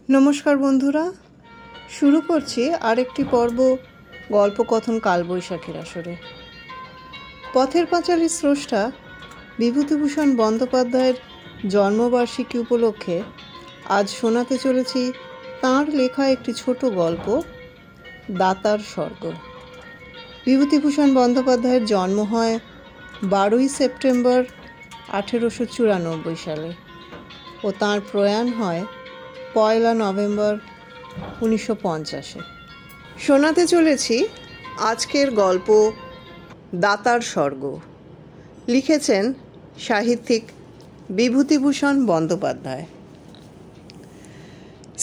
নমস্কার বন্ধুরা, শুরু করছি আরেকটি পর্ব গল্পকথন কালবৈশাখীর আসরে। পথের পাঁচালীর স্রষ্টা বিভূতিভূষণ বন্দ্যোপাধ্যায়ের জন্মবার্ষিকী উপলক্ষে আজ শোনাতে চলেছি তাঁর লেখা একটি ছোট গল্প, দাতার স্বর্গ। বিভূতিভূষণ বন্দ্যোপাধ্যায়ের জন্ম হয় 12ই সেপ্টেম্বর 1894 সালে ও তাঁর প্রয়াণ হয় 1 নভেম্বর 1950-এ। শোনাতে চলেছি আজকের গল্প দাতার স্বর্গ। লিখেছেন সাহিত্যিক বিভূতিভূষণ বন্দ্যোপাধ্যায়।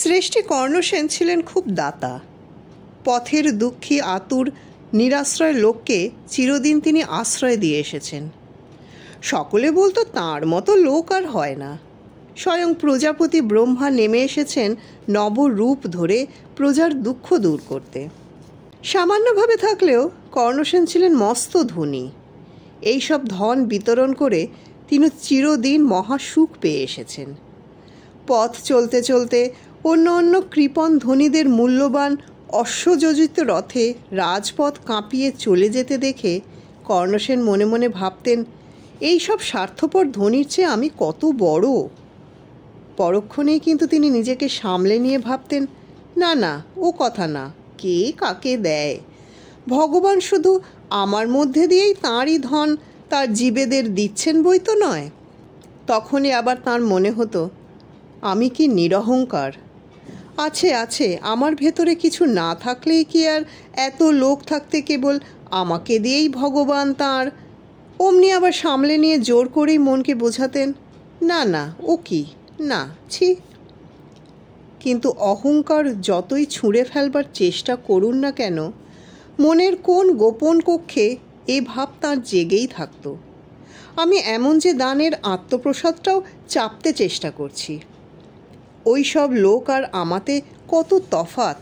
শ্রেষ্ঠী কর্ণসেন ছিলেন খুব দাতা। পথের দুঃখী আতুর নিরাশ্রয় লোককে চিরদিন তিনি আশ্রয় দিয়ে এসেছেন। সকলে বলতো তাঁর মতো লোক আর হয় না। স্বয়ং প্রজাপতি ব্রহ্মা নেমে এসেছেন নবরূপ ধরে প্রজার দুঃখ দূর করতে। সামান্যভাবে থাকলেও কর্ণসেন ছিলেন মস্ত ধনী। এইসব ধন বিতরণ করে তিনি চিরদিন মহাসুখ পেয়ে এসেছেন। পথ চলতে চলতে অন্য অন্য কৃপণ ধনীদের মূল্যবান অশ্বযোজিত রথে রাজপথ কাঁপিয়ে চলে যেতে দেখে কর্ণসেন মনে মনে ভাবতেন, এইসব স্বার্থপর ধনীর চেয়ে আমি কত বড়। পরক্ষণেই কিন্তু তিনি নিজেকে সামলে নিয়ে ভাবতেন, না না, ও কথা না, কে কাকে দেয়, ভগবান শুধু আমার মধ্যে দিয়েই তাঁরই ধন তার জীবেদের দিচ্ছেন বই তো নয়। তখনই আবার তাঁর মনে হতো, আমি কি নিরহংকার। আছে আছে, আমার ভেতরে কিছু না থাকলেই কি আর এত লোক থাকতে কেবল আমাকে দিয়েই ভগবান তাঁর। অমনি আবার সামলে নিয়ে জোর করেই মনকে বোঝাতেন, না না, ও কি না, ছি। কিন্তু অহংকার যতই ছুঁড়ে ফেলবার চেষ্টা করুন না কেন, মনের কোন গোপন কক্ষে এ ভাব তাঁর জেগেই থাকত, আমি এমন যে দানের আত্মপ্রসাদটাও চাপতে চেষ্টা করছি। ওই সব লোক আর আমাতে কত তফাৎ।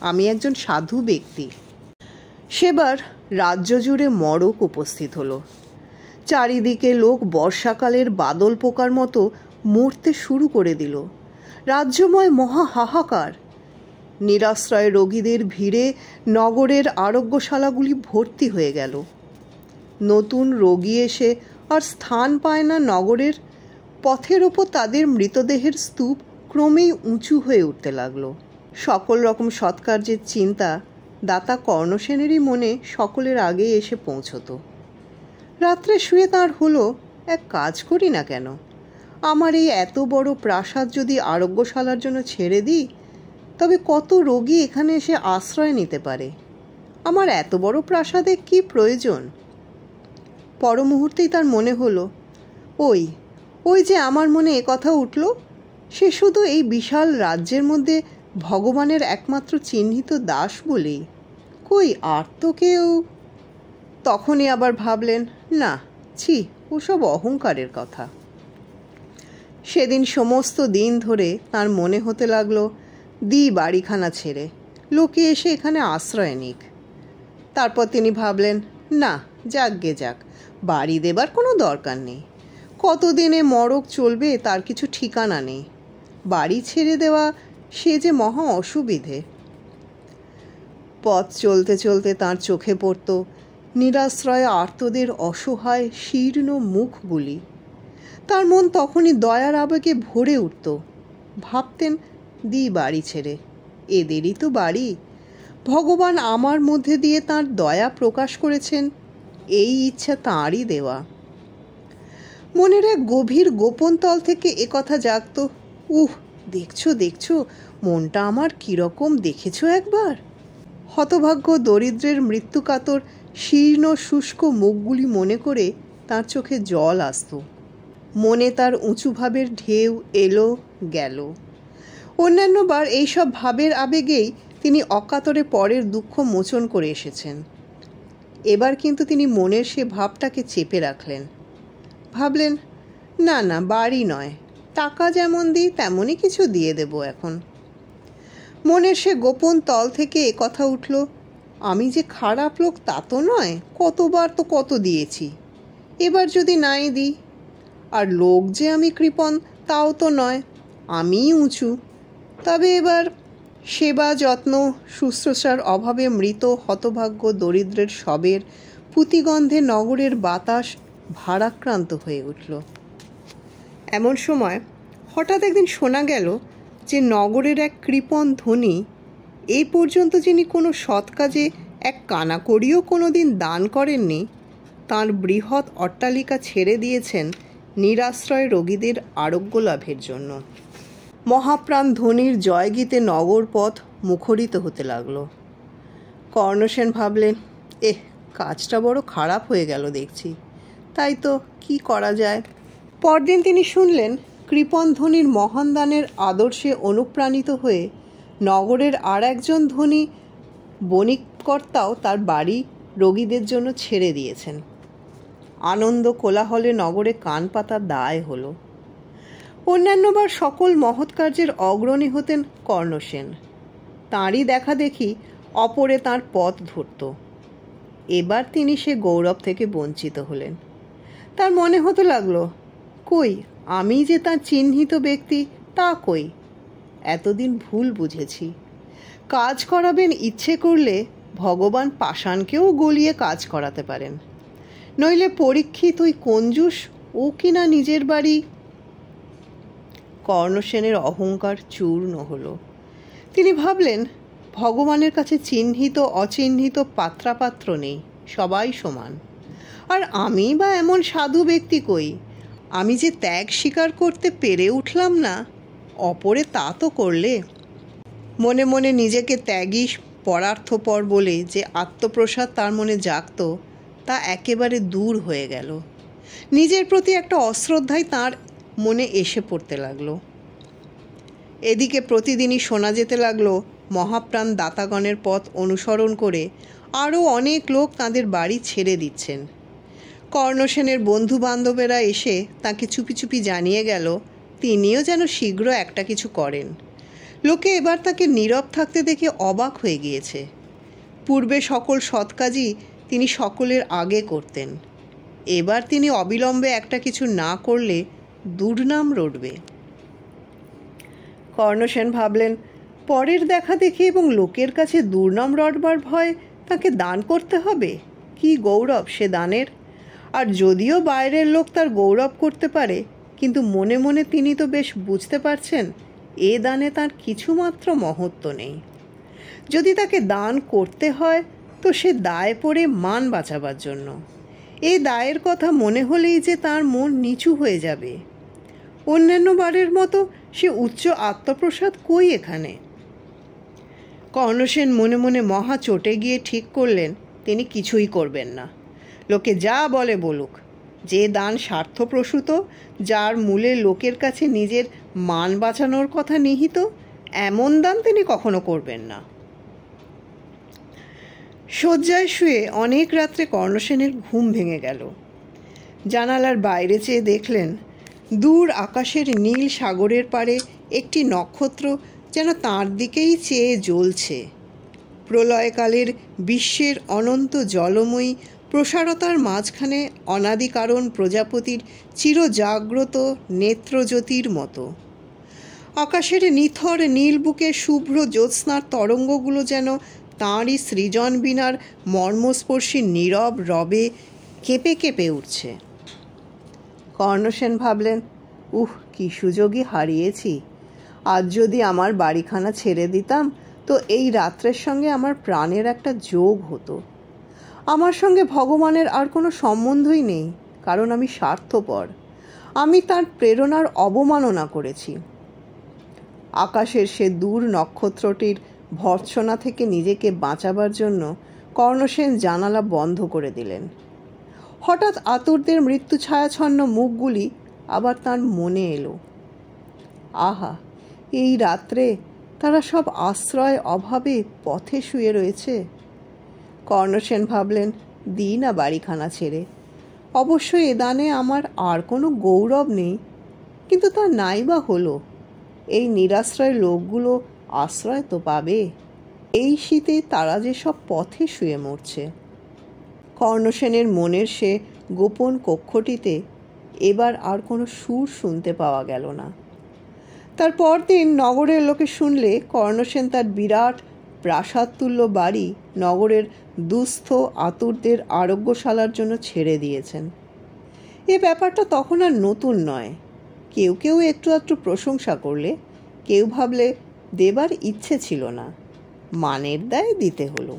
আমি একজন সাধু ব্যক্তি। সেবার রাজ্য জুড়ে মড়ক উপস্থিত হলো। চারিদিকে লোক বর্ষাকালের বাদল পোকার মতো মরতে শুরু করে দিল। রাজ্যময় মহা হাহাকার। নিরাশ্রয় রোগীদের ভিড়ে নগরের আরোগ্যশালাগুলি ভর্তি হয়ে গেল। নতুন রোগী এসে আর স্থান পায় না নগরের। পথের ওপর তাদের মৃতদেহের স্তূপ ক্রমেই উঁচু হয়ে উঠতে লাগলো। সকল রকম সৎকার্যের চিন্তা দাতা কর্ণসেনেরই মনে সকলের আগে এসে পৌঁছত। রাত্রে শুয়ে তাঁর হলো, এক কাজ করি না কেন, আমার এই এত বড় প্রাসাদ যদি আরোগ্যশালার জন্য ছেড়ে দিই, তবে কত রোগী এখানে এসে আশ্রয় নিতে পারে। আমার এত বড় প্রাসাদে কি প্রয়োজন। পর মুহূর্তেই তার মনে হলো, ওই যে আমার মনে এ কথা উঠল, সে শুধু এই বিশাল রাজ্যের মধ্যে ভগবানের একমাত্র চিহ্নিত দাস বলেই, কই আর তো কেউ। তখনই আবার ভাবলেন, না, ছি, ওসব অহংকারের কথা। সেদিন সমস্ত দিন ধরে তার মনে হতে লাগলো, বাড়িখানা ছেড়ে লোকে এসে এখানে আশ্রয় নিক। তারপর তিনি ভাবলেন, না, যাকগে যাক, বাড়ি দেবার কোনো দরকার নেই। কতদিনে মড়ক চলবে তার কিছু ঠিকানা নেই। বাড়ি ছেড়ে দেওয়া সে যে মহা অসুবিধে। পথ চলতে চলতে তার চোখে পড়ত নিরাশ্রয় আর্তদের অসহায় শীর্ণ মুখগুলি। তার মন তখনই দয়ার আবেগে ভরে উঠত। ভাবতেন, বাড়ি ছেড়ে, এদেরই তো বাড়ি। ভগবান আমার মধ্যে দিয়ে তাঁর দয়া প্রকাশ করেছেন, এই ইচ্ছা তাঁরই দেওয়া। মনের এক গভীর গোপন তল থেকে একথা জাগত, দেখছো মনটা আমার কিরকম, দেখেছো একবার। হতভাগ্য দরিদ্রের মৃত্যুকাতর শীর্ণ শুষ্ক মুখগুলি মনে করে তার চোখে জল আসত। মনে তার উঁচু ভাবের ঢেউ এলো গেল। অন্যান্যবার এইসব ভাবের আবেগেই তিনি অকাতরে পরের দুঃখ মোচন করে এসেছেন। এবার কিন্তু তিনি মনের সে ভাবটাকে চেপে রাখলেন। ভাবলেন, না না, বাড়ি নয়, টাকা যেমন দিই তেমনই কিছু দিয়ে দেব এখন। মনের সে গোপন তল থেকে কথা উঠল, আমি যে খারাপ লোক তা তো নয়, কতবার তো কত দিয়েছি, এবার যদি নাই দিই। আর লোক যে আমি কৃপণ তাও তো নয়, আমিই উঁচু, তবে এবার সেবা যত্ন শুশ্রূষার অভাবে মৃত হতভাগ্য দরিদ্রের শবের পুতিগন্ধে নগরের বাতাস ভারাক্রান্ত হয়ে উঠল। এমন সময় হঠাৎ একদিন শোনা গেল যে নগরের এক কৃপণ ধনী, এই পর্যন্ত যিনি কোনো সৎ কাজে এক কানাকড়িও কোনো দিন দান করেননি, তাঁর বৃহৎ অট্টালিকা ছেড়ে দিয়েছেন নিরাশ্রয় রোগীদের আরোগ্য লাভের জন্য। মহাপ্রাণ ধনীর জয়গীতে নগর পথ মুখরিত হতে লাগল। কর্ণসেন ভাবলেন, কাজটা বড় খারাপ হয়ে গেল দেখছি, তাই তো কি করা যায়। পরদিন তিনি শুনলেন কৃপণ ধনীর মহান দানের আদর্শে অনুপ্রাণিত হয়ে নগরের আর একজন ধনী বণিককর্তাও তার বাড়ি রোগীদের জন্য ছেড়ে দিয়েছেন। আনন্দ কোলাহলে নগরে কান পাতা দায় হলো। অন্যান্যবার সকল মহৎ কার্যের অগ্রণী হতেন কর্ণসেন। তাঁরই দেখা দেখি অপরে তাঁর পথ ধরত। এবার তিনি সে গৌরব থেকে বঞ্চিত হলেন। তার মনে হতে লাগলো, কই আমি যে তার চিহ্নিত ব্যক্তি তা কই, এতদিন ভুল বুঝেছি। কাজ করাবেন ইচ্ছে করলে ভগবান পাষাণকেও গলিয়ে কাজ করাতে পারেন। নইলে পরীক্ষিত ওই কঞ্জুস ও কিনা নিজের বাড়ি। কর্ণসেনের অহংকার চূর্ণ হলো। তিনি ভাবলেন, ভগবানের কাছে চিহ্নিত অচিহ্নিত পাত্রাপাত্র নেই, সবাই সমান। আর আমি বা এমন সাধু ব্যক্তি কই, আমি যে ত্যাগ স্বীকার করতে পেরে উঠলাম না, অপরে তা তো করলে। মনে মনে নিজেকে ত্যাগী পরার্থপর বলে যে আত্মপ্রসাদ তার মনে জাগত, তা একেবারে দূর হয়ে গেল। নিজের প্রতি একটা অশ্রদ্ধাই তার মনে এসে পড়তে লাগলো। এদিকে প্রতিদিনই শোনা যেতে লাগলো মহাপ্রাণ দাতাগণের পথ অনুসরণ করে আরও অনেক লোক তাদের বাড়ি ছেড়ে দিচ্ছেন। কর্ণসেনের বন্ধু বান্ধবেরা এসে তাকে চুপি চুপি জানিয়ে গেল তিনিও যেন শীঘ্র একটা কিছু করেন। লোকে এবার তাকে নীরব থাকতে দেখে অবাক হয়ে গিয়েছে। পূর্বে সকল সৎ কাজই তিনি সকলের আগে করতেন, এবার তিনি অবিলম্বে একটা কিছু না করলে দুর্নাম রটবে। কর্ণসেন ভাবলেন, পরের দেখা দেখি এবং লোকের কাছে দুর্নাম রটবার ভয় তাকে দান করতে হবে। কি গৌরব সে দানের! আর যদিও বাইরের লোক তার গৌরব করতে পারে, কিন্তু মনে মনে তিনি তো বেশ বুঝতে পারছেন এ দানে তার কিছুমাত্র মহত্ব নেই। যদি তাকে দান করতে হয় তো সে দায় পড়ে মান বাঁচাবার জন্য। এই দায়ের কথা মনে হলেই যে তার মন নিচু হয়ে যাবে। অন্যান্য বারের মতো সে উচ্চ আত্মপ্রসাদ কই এখানে। কর্ণসেন মনে মনে মহা চটে গিয়ে ঠিক করলেন তিনি কিছুই করবেন না। লোকে যা বলে বলুক, যে দান স্বার্থপ্রসূত, যার মূলে লোকের কাছে নিজের মান বাঁচানোর কথা নিহিত, এমন দান তিনি কখনো করবেন না। শয্যায় শুয়ে অনেক রাত্রে কর্ণসেনের ঘুম ভেঙে গেল। জানালার বাইরে চেয়ে দেখলেন দূর আকাশের নীল সাগরের পারে একটি নক্ষত্র যেন তাঁর দিকেই চেয়ে জ্বলছে। প্রলয়কালের বিশ্বের অনন্ত জলময়ী প্রসারতার মাঝখানে অনাদিকারণ প্রজাপতির চিরজাগ্রত নেত্রজ্যোতির মতো। আকাশের নিথর নীল বুকে শুভ্র জ্যোৎস্নার তরঙ্গগুলো যেন তাঁরই সৃজন বীণার মর্মস্পর্শী নীরব রবে কেঁপে কেঁপে উঠছে। কর্ণসেন ভাবলেন, কি সুযোগই হারিয়েছি। আজ যদি আমার বাড়িখানা ছেড়ে দিতাম তো এই রাত্রের সঙ্গে আমার প্রাণের একটা যোগ হতো। আমার সঙ্গে ভগবানের আর কোনো সম্বন্ধই নেই, কারণ আমি স্বার্থপর। আমি তার প্রেরণার অবমাননা করেছি। আকাশের সে দূর নক্ষত্রটির ভর্ৎসনা থেকে নিজেকে বাঁচাবার জন্য কর্ণসেন জানালা বন্ধ করে দিলেন। হঠাৎ আতুরদের মৃত্যু ছায়াছন্ন মুখগুলি আবার তার মনে এলো। আহা, এই রাত্রে তারা সব আশ্রয় অভাবে পথে শুয়ে রয়েছে। কর্ণসেন ভাবলেন, দিই না বাড়িখানা ছেড়ে। অবশ্যই এ দানে আমার আর কোনো গৌরব নেই, কিন্তু তা নাই বা হলো। এই নিরাশ্রয় লোকগুলো আশ্রয় তো পাবে। এই শীতে তারা যে সব পথে শুয়ে মরছে। কর্ণসেনের মনের সে গোপন কক্ষটিতে এবার আর কোনো সুর শুনতে পাওয়া গেল না। তার পরদিন নগরের লোকে শুনলে কর্ণসেন তার বিরাট প্রাসাদতুল্য বাড়ি নগরের দুস্থ আতুরদের আরোগ্যশালার জন্য ছেড়ে দিয়েছেন। এ ব্যাপারটা তখন আর নতুন নয়। কেউ কেউ একটু একটু প্রশংসা করলে, কেউ ভাবলে দেবার ইচ্ছে ছিল না, মানের দায় দিতে হলো।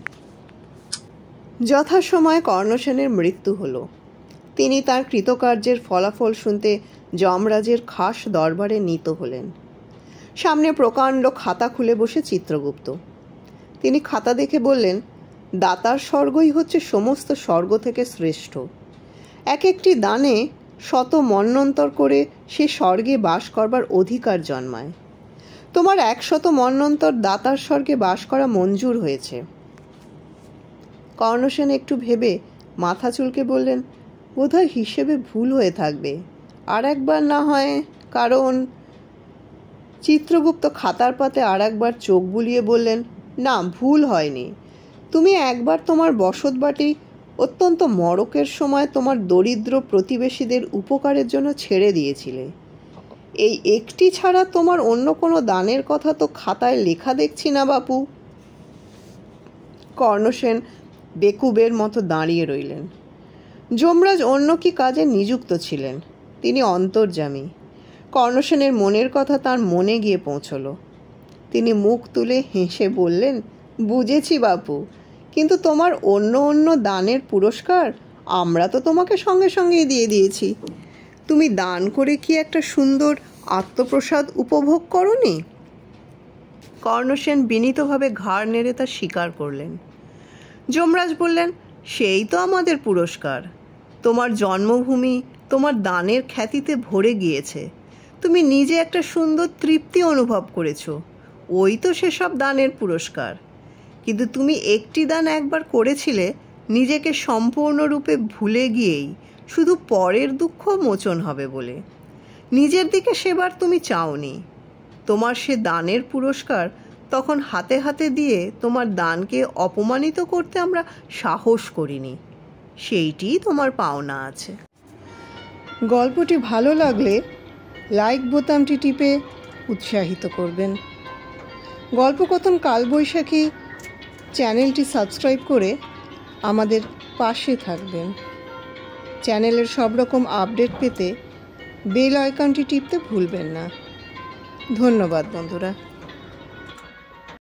যথাসময়ে কর্ণসেনের মৃত্যু হলো। তিনি তার কৃতকার্যের ফলাফল শুনতে যমরাজের খাস দরবারে নীত হলেন। সামনে প্রকাণ্ড খাতা খুলে বসে চিত্রগুপ্ত। তিনি খাতা দেখে বললেন, দাতার স্বর্গই হচ্ছে সমস্ত স্বর্গ থেকে শ্রেষ্ঠ। এক একটি দানে শত মন্বন্তর করে সে স্বর্গে বাস করবার অধিকার জন্মায়। তোমার 100 মন্বন্তর দাতার স্বর্গে বাস করা মঞ্জুর হয়েছে। কর্ণসেন একটু ভেবে মাথা চুলকে বললেন, বোধহয় হিসেবে ভুল হয়ে থাকবে, আর একবার না হয়। কারণ চিত্রগুপ্ত খাতার পাতে আর একবার চোখ বুলিয়ে বললেন, না, ভুল হয়নি। তুমি একবার তোমার বসতবাটি অত্যন্ত মড়কের সময় তোমার দরিদ্র প্রতিবেশীদের উপকারের জন্য ছেড়ে দিয়েছিলে। এই একটি ছাড়া তোমার অন্য কোনো দানের কথা তো খাতায় লেখা দেখছি না বাপু। কর্ণসেন বেকুবের মতো দাঁড়িয়ে রইলেন। যমরাজ অন্য কি কাজে নিযুক্ত ছিলেন, তিনি অন্তর্যামী। কর্ণসেনের মনের কথা তার মনে গিয়ে পৌঁছল। তিনি মুখ তুলে হেসে বললেন, বুঝেছি বাপু, কিন্তু তোমার অন্য অন্য দানের পুরস্কার আমরা তো তোমাকে সঙ্গে সঙ্গেই দিয়ে দিয়েছি। তুমি দান করে কি একটা সুন্দর আত্মপ্রসাদ উপভোগ করনি? কর্ণসেন বিনীতভাবে ঘাড় নেড়ে তা স্বীকার করলেন। যমরাজ বললেন, সেই তো আমাদের পুরস্কার। তোমার জন্মভূমি তোমার দানের খ্যাতিতে ভরে গিয়েছে। তুমি নিজে একটা সুন্দর তৃপ্তি অনুভব করেছ, ওই তো সেসব দানের পুরস্কার। কিন্তু তুমি একটি দান একবার করেছিলে নিজেকে সম্পূর্ণরূপে ভুলে গিয়েই, শুধু পরের দুঃখ মোচন হবে বলে। নিজের দিকে সেবার তুমি চাওনি। তোমার সে দানের পুরস্কার তখন হাতে হাতে দিয়ে তোমার দানকে অপমানিত করতে আমরা সাহস করিনি। সেইটিই তোমার পাওনা আছে। গল্পটি ভালো লাগলে লাইক বোতামটি টিপে উৎসাহিত করবেন। গল্পকথন কালবৈশাখী চ্যানেলটি সাবস্ক্রাইব করে আমাদের পাশে থাকবেন। চ্যানেলের সব রকম আপডেট পেতে বেল আইকনটি টিপতে ভুলবেন না। ধন্যবাদ বন্ধুরা।